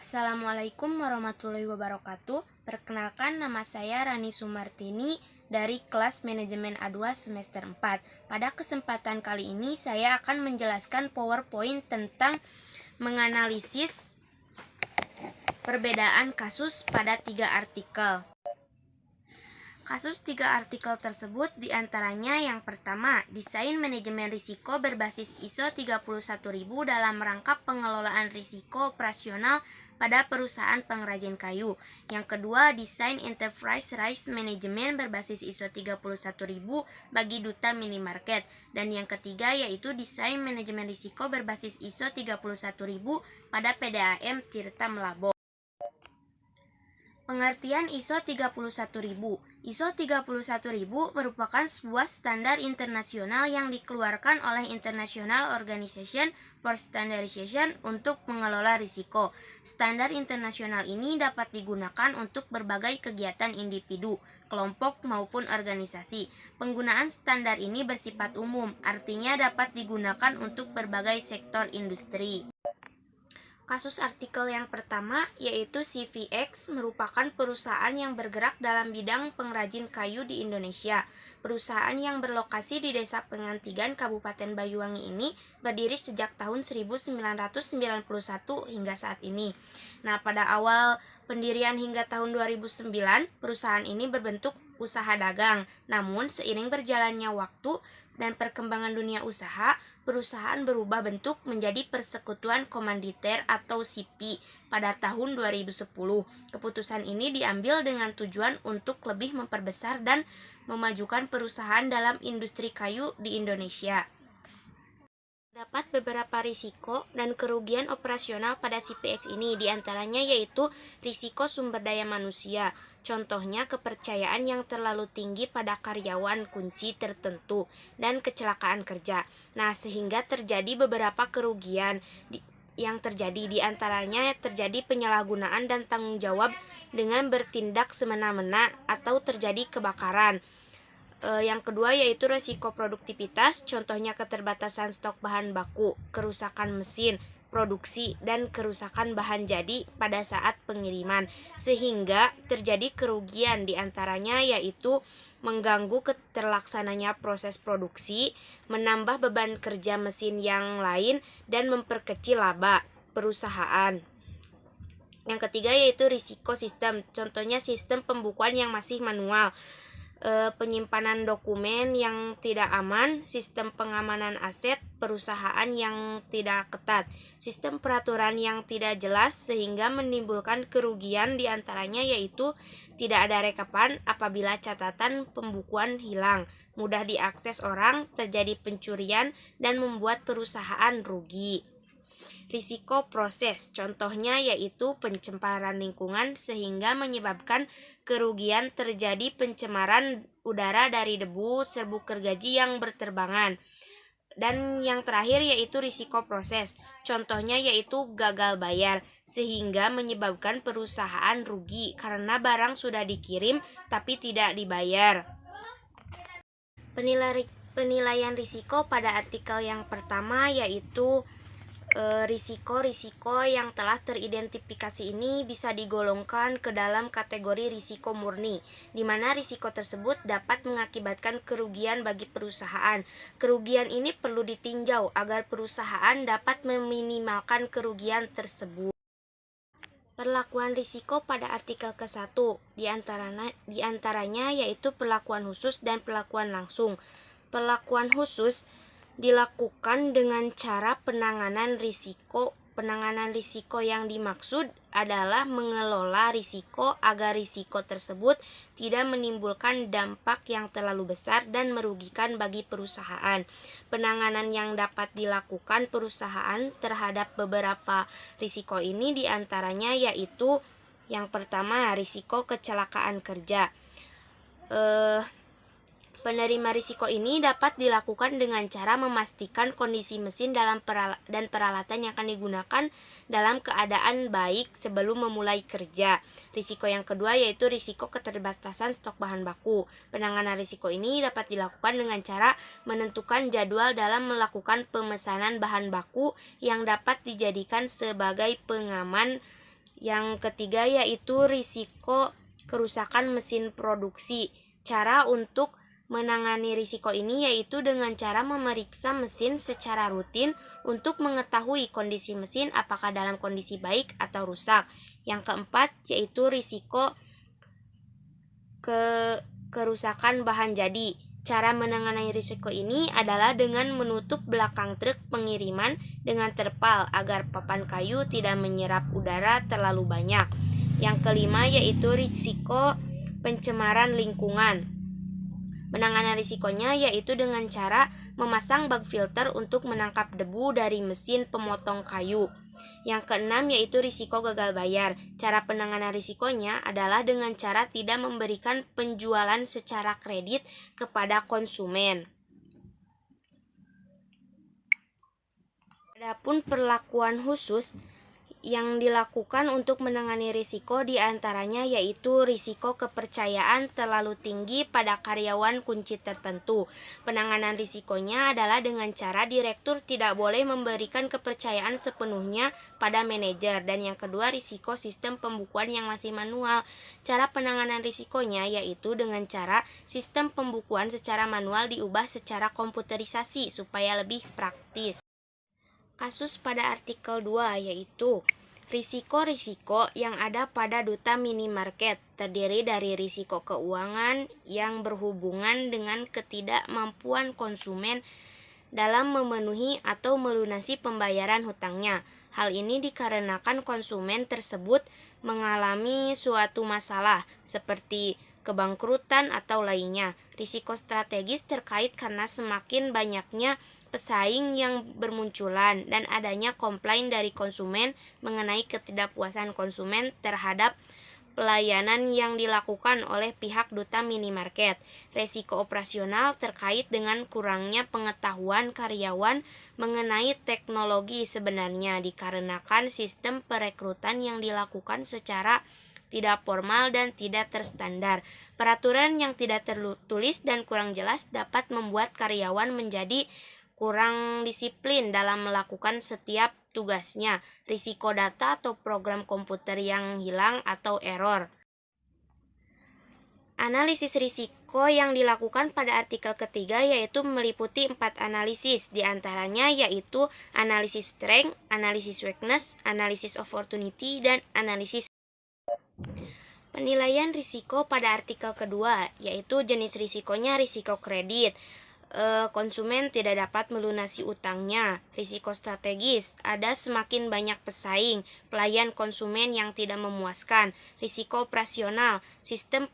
Assalamualaikum warahmatullahi wabarakatuh. Perkenalkan, nama saya Rani Sumartini dari kelas Manajemen A2 semester 4. Pada kesempatan kali ini saya akan menjelaskan PowerPoint tentang menganalisis perbedaan kasus pada 3 artikel. Kasus 3 artikel tersebut diantaranya yang pertama, desain manajemen risiko berbasis ISO 31000 dalam rangka pengelolaan risiko operasional pada perusahaan pengrajin kayu. Yang kedua, desain enterprise risk management berbasis ISO 31000 bagi duta minimarket. Dan yang ketiga yaitu desain manajemen risiko berbasis ISO 31000 pada PDAM Tirta Melabo. Pengertian ISO 31000. ISO 31000 merupakan sebuah standar internasional yang dikeluarkan oleh International Organization for Standardization untuk mengelola risiko. Standar internasional ini dapat digunakan untuk berbagai kegiatan individu, kelompok maupun organisasi. Penggunaan standar ini bersifat umum, artinya dapat digunakan untuk berbagai sektor industri. Kasus artikel yang pertama yaitu CVX merupakan perusahaan yang bergerak dalam bidang pengrajin kayu di Indonesia. Perusahaan yang berlokasi di Desa Pengantigan, Kabupaten Banyuwangi ini berdiri sejak tahun 1991 hingga saat ini. Nah, pada awal pendirian hingga tahun 2009, perusahaan ini berbentuk usaha dagang. Namun, seiring berjalannya waktu dan perkembangan dunia usaha, perusahaan berubah bentuk menjadi Persekutuan Komanditer atau SIPI pada tahun 2010. Keputusan ini diambil dengan tujuan untuk lebih memperbesar dan memajukan perusahaan dalam industri kayu di Indonesia. Terdapat beberapa risiko dan kerugian operasional pada CPX ini, diantaranya yaitu risiko sumber daya manusia. Contohnya kepercayaan yang terlalu tinggi pada karyawan kunci tertentu dan kecelakaan kerja. Nah, sehingga terjadi beberapa kerugian yang terjadi, diantaranya terjadi penyalahgunaan dan tanggung jawab dengan bertindak semena-mena atau terjadi kebakaran. Yang kedua yaitu resiko produktivitas, contohnya keterbatasan stok bahan baku, kerusakan mesin produksi, dan kerusakan bahan jadi pada saat pengiriman, sehingga terjadi kerugian diantaranya yaitu mengganggu terlaksananya proses produksi, menambah beban kerja mesin yang lain, dan memperkecil laba perusahaan. Yang ketiga yaitu risiko sistem, contohnya sistem pembukuan yang masih manual, penyimpanan dokumen yang tidak aman, sistem pengamanan aset perusahaan yang tidak ketat, sistem peraturan yang tidak jelas sehingga menimbulkan kerugian diantaranya yaitu tidak ada rekapan apabila catatan pembukuan hilang, mudah diakses orang, terjadi pencurian, dan membuat perusahaan rugi. Risiko proses, contohnya yaitu pencemaran lingkungan sehingga menyebabkan kerugian terjadi pencemaran udara dari debu, serbuk gergaji yang berterbangan. Dan yang terakhir yaitu risiko proses, contohnya yaitu gagal bayar sehingga menyebabkan perusahaan rugi karena barang sudah dikirim tapi tidak dibayar. Penilaian risiko pada artikel yang pertama yaitu risiko-risiko yang telah teridentifikasi ini bisa digolongkan ke dalam kategori risiko murni, di mana risiko tersebut dapat mengakibatkan kerugian bagi perusahaan. Kerugian ini perlu ditinjau agar perusahaan dapat meminimalkan kerugian tersebut. Perlakuan risiko pada artikel ke-1 diantaranya yaitu perlakuan khusus dan perlakuan langsung. Perlakuan khusus dilakukan dengan cara penanganan risiko. Penanganan risiko yang dimaksud adalah mengelola risiko agar risiko tersebut tidak menimbulkan dampak yang terlalu besar dan merugikan bagi perusahaan. Penanganan yang dapat dilakukan perusahaan terhadap beberapa risiko ini diantaranya yaitu yang pertama risiko kecelakaan kerja. Penerima risiko ini dapat dilakukan dengan cara memastikan kondisi mesin dan peralatan yang akan digunakan dalam keadaan baik sebelum memulai kerja. Risiko yang kedua yaitu risiko keterbatasan stok bahan baku. Penanganan risiko ini dapat dilakukan dengan cara menentukan jadwal dalam melakukan pemesanan bahan baku yang dapat dijadikan sebagai pengaman Yang ketiga yaitu risiko kerusakan mesin produksi. Cara untuk menangani risiko ini yaitu dengan cara memeriksa mesin secara rutin untuk mengetahui kondisi mesin apakah dalam kondisi baik atau rusak. Yang keempat yaitu risiko kerusakan bahan jadi. Cara menangani risiko ini adalah dengan menutup belakang truk pengiriman dengan terpal agar papan kayu tidak menyerap udara terlalu banyak. Yang kelima yaitu risiko pencemaran lingkungan. Penanganan risikonya yaitu dengan cara memasang bag filter untuk menangkap debu dari mesin pemotong kayu. Yang keenam yaitu risiko gagal bayar. Cara penanganan risikonya adalah dengan cara tidak memberikan penjualan secara kredit kepada konsumen. Adapun perlakuan khusus yang dilakukan untuk menangani risiko diantaranya yaitu risiko kepercayaan terlalu tinggi pada karyawan kunci tertentu. Penanganan risikonya adalah dengan cara direktur tidak boleh memberikan kepercayaan sepenuhnya pada manajer. Dan yang kedua, risiko sistem pembukuan yang masih manual. Cara penanganan risikonya yaitu dengan cara sistem pembukuan secara manual diubah secara komputerisasi supaya lebih praktis. Kasus pada artikel 2 yaitu risiko-risiko yang ada pada duta minimarket terdiri dari risiko keuangan yang berhubungan dengan ketidakmampuan konsumen dalam memenuhi atau melunasi pembayaran hutangnya. Hal ini dikarenakan konsumen tersebut mengalami suatu masalah seperti kebangkrutan atau lainnya. Risiko strategis terkait karena semakin banyaknya pesaing yang bermunculan dan adanya komplain dari konsumen mengenai ketidakpuasan konsumen terhadap pelayanan yang dilakukan oleh pihak duta minimarket. Risiko operasional terkait dengan kurangnya pengetahuan karyawan mengenai teknologi sebenarnya dikarenakan sistem perekrutan yang dilakukan secara tidak formal dan tidak terstandar. Peraturan yang tidak tertulis dan kurang jelas dapat membuat karyawan menjadi kurang disiplin dalam melakukan setiap tugasnya. Risiko data atau program komputer yang hilang atau error. Analisis risiko yang dilakukan pada artikel ketiga yaitu meliputi 4 analisis, diantaranya yaitu analisis strength, analisis weakness, analisis opportunity, dan analisis. Penilaian risiko pada artikel kedua yaitu jenis risikonya risiko kredit. Konsumen tidak dapat melunasi utangnya. Risiko strategis, ada semakin banyak pesaing, pelayan konsumen yang tidak memuaskan. Risiko operasional, sistem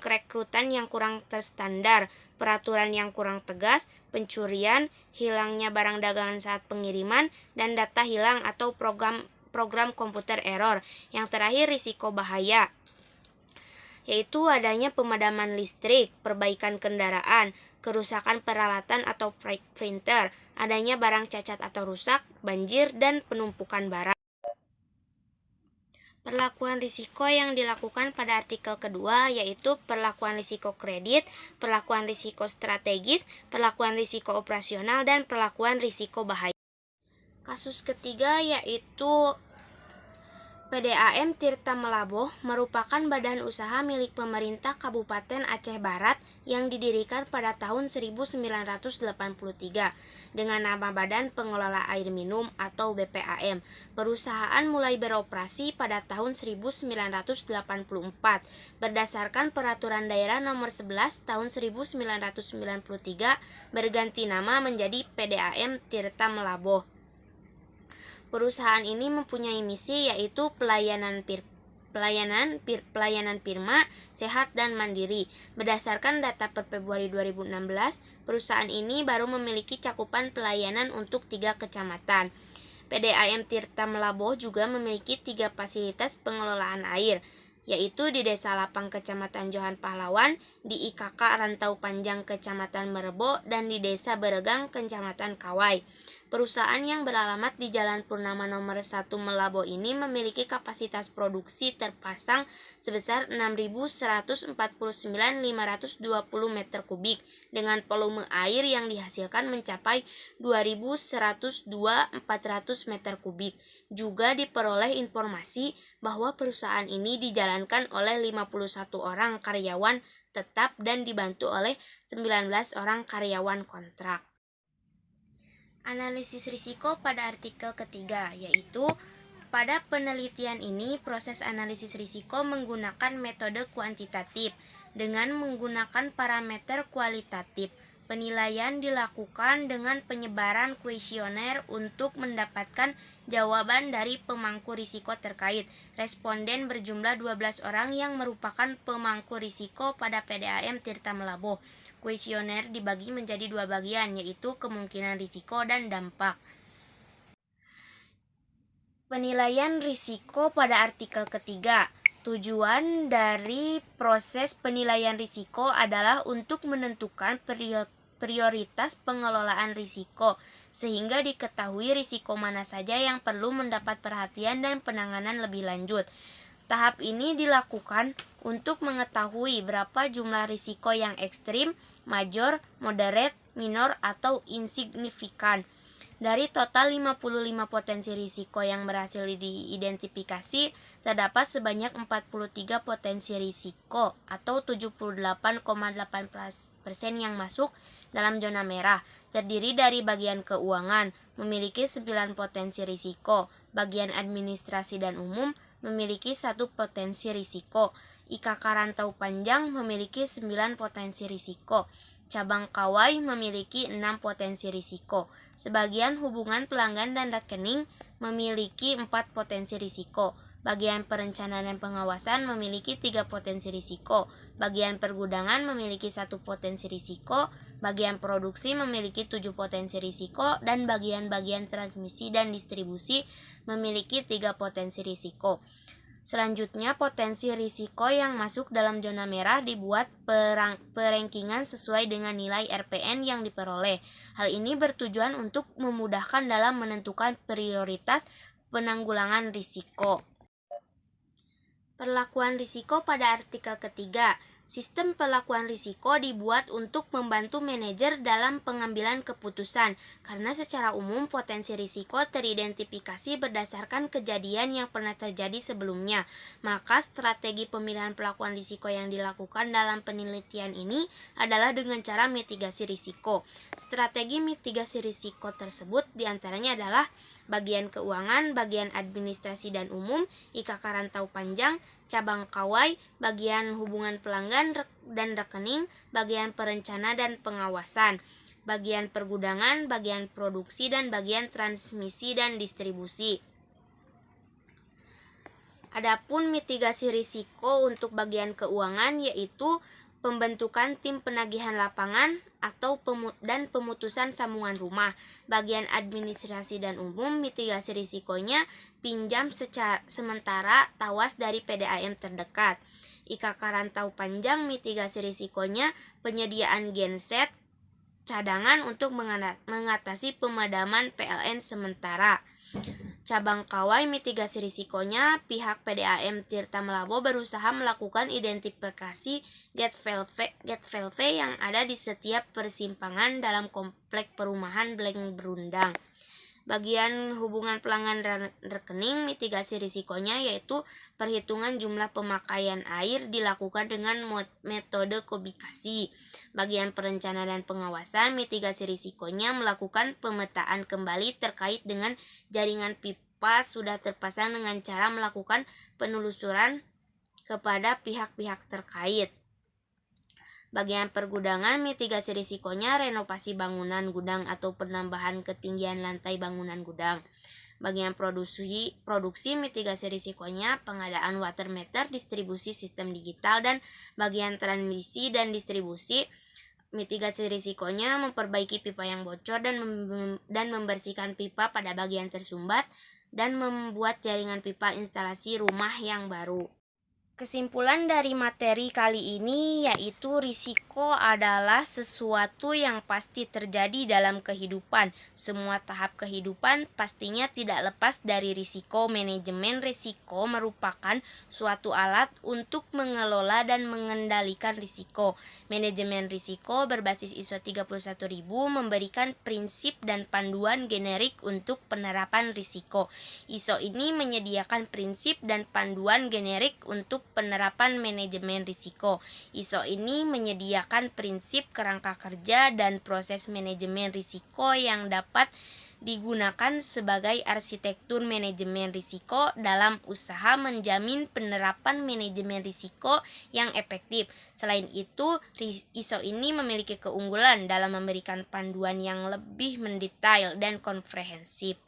perekrutan yang kurang terstandar, peraturan yang kurang tegas, pencurian, hilangnya barang dagangan saat pengiriman, dan data hilang atau program komputer error. Yang terakhir risiko bahaya, yaitu adanya pemadaman listrik, perbaikan kendaraan, kerusakan peralatan atau printer, adanya barang cacat atau rusak, banjir, dan penumpukan barang. Perlakuan risiko yang dilakukan pada artikel kedua yaitu perlakuan risiko kredit, perlakuan risiko strategis, perlakuan risiko operasional, dan perlakuan risiko bahaya. Kasus ketiga yaitu PDAM Tirta Melaboh merupakan badan usaha milik pemerintah Kabupaten Aceh Barat yang didirikan pada tahun 1983 dengan nama Badan Pengelola Air Minum atau BPAM. Perusahaan mulai beroperasi pada tahun 1984 berdasarkan Peraturan Daerah Nomor 11 tahun 1993 berganti nama menjadi PDAM Tirta Melaboh. Perusahaan ini mempunyai misi yaitu pelayanan firma, sehat dan mandiri. Berdasarkan data per Februari 2016, perusahaan ini baru memiliki cakupan pelayanan untuk 3 kecamatan. PDAM Tirta Melaboh juga memiliki 3 fasilitas pengelolaan air, yaitu di Desa Lapang Kecamatan Johan Pahlawan, di IKK Rantau Panjang Kecamatan Merebo dan di Desa Beregang Kecamatan Kawai. Perusahaan yang beralamat di Jalan Purnama nomor 1 Melabo ini memiliki kapasitas produksi terpasang sebesar 6.149.520 meter kubik dengan volume air yang dihasilkan mencapai 2.102.400 meter kubik. Juga diperoleh informasi bahwa perusahaan ini dijalankan oleh 51 orang karyawan tetap dan dibantu oleh 19 orang karyawan kontrak. Analisis risiko pada artikel ketiga, yaitu pada penelitian ini proses analisis risiko menggunakan metode kuantitatif dengan menggunakan parameter kualitatif. Penilaian dilakukan dengan penyebaran kuesioner untuk mendapatkan jawaban dari pemangku risiko terkait. Responden berjumlah 12 orang yang merupakan pemangku risiko pada PDAM Tirta Melabo. Kuesioner dibagi menjadi 2 bagian, yaitu kemungkinan risiko dan dampak. Penilaian risiko pada artikel ketiga. Tujuan dari proses penilaian risiko adalah untuk menentukan prioritas pengelolaan risiko, sehingga diketahui risiko mana saja yang perlu mendapat perhatian dan penanganan lebih lanjut. Tahap ini dilakukan untuk mengetahui berapa jumlah risiko yang ekstrim, major, moderate, minor, atau insignifikan. Dari total 55 potensi risiko yang berhasil diidentifikasi, terdapat sebanyak 43 potensi risiko atau 78,18% yang masuk dalam zona merah. Terdiri dari bagian keuangan, memiliki 9 potensi risiko, bagian administrasi dan umum memiliki 1 potensi risiko, IKK Rantau Panjang memiliki 9 potensi risiko, cabang Kawai memiliki 6 potensi risiko. Sebagian hubungan pelanggan dan rekening memiliki 4 potensi risiko. Bagian perencanaan dan pengawasan memiliki 3 potensi risiko. Bagian pergudangan memiliki 1 potensi risiko. Bagian produksi memiliki 7 potensi risiko. Dan bagian-bagian transmisi dan distribusi memiliki 3 potensi risiko. Selanjutnya, potensi risiko yang masuk dalam zona merah dibuat perangkingan sesuai dengan nilai RPN yang diperoleh. Hal ini bertujuan untuk memudahkan dalam menentukan prioritas penanggulangan risiko. Perlakuan risiko pada artikel ketiga. Sistem perlakuan risiko dibuat untuk membantu manajer dalam pengambilan keputusan, karena secara umum potensi risiko teridentifikasi berdasarkan kejadian yang pernah terjadi sebelumnya. Maka strategi pemilihan perlakuan risiko yang dilakukan dalam penelitian ini adalah dengan cara mitigasi risiko. Strategi mitigasi risiko tersebut diantaranya adalah bagian keuangan, bagian administrasi dan umum, IKK Rantau Panjang, cabang Kawai, bagian hubungan pelanggan dan rekening, bagian perencana dan pengawasan, bagian pergudangan, bagian produksi, dan bagian transmisi dan distribusi. Adapun mitigasi risiko untuk bagian keuangan yaitu pembentukan tim penagihan lapangan atau pemutusan sambungan rumah. Bagian administrasi dan umum, mitigasi risikonya pinjam sementara tawas dari PDAM terdekat. IKK Rantau Panjang, mitigasi risikonya penyediaan genset cadangan untuk mengatasi pemadaman PLN sementara. Cabang Kawai, mitigasi risikonya pihak PDAM Tirta Melabo berusaha melakukan identifikasi gate valve yang ada di setiap persimpangan dalam komplek perumahan Bleng Berundang. Bagian hubungan pelanggan rekening, mitigasi risikonya yaitu perhitungan jumlah pemakaian air dilakukan dengan metode kubikasi. Bagian perencanaan dan pengawasan, mitigasi risikonya melakukan pemetaan kembali terkait dengan jaringan pipa sudah terpasang dengan cara melakukan penelusuran kepada pihak-pihak terkait. Bagian pergudangan, mitigasi risikonya renovasi bangunan gudang atau penambahan ketinggian lantai bangunan gudang. Bagian produksi, mitigasi risikonya pengadaan water meter, distribusi sistem digital, dan bagian transmisi dan distribusi, mitigasi risikonya memperbaiki pipa yang bocor dan membersihkan pipa pada bagian tersumbat dan membuat jaringan pipa instalasi rumah yang baru. Kesimpulan dari materi kali ini yaitu risiko adalah sesuatu yang pasti terjadi dalam kehidupan. Semua tahap kehidupan pastinya tidak lepas dari risiko. Manajemen risiko merupakan suatu alat untuk mengelola dan mengendalikan risiko. Manajemen risiko berbasis ISO 31000 memberikan prinsip dan panduan generik untuk penerapan risiko. ISO ini menyediakan prinsip dan panduan generik untuk penerapan manajemen risiko. ISO ini menyediakan prinsip kerangka kerja dan proses manajemen risiko yang dapat digunakan sebagai arsitektur manajemen risiko dalam usaha menjamin penerapan manajemen risiko yang efektif. Selain itu, ISO ini memiliki keunggulan dalam memberikan panduan yang lebih mendetail dan komprehensif.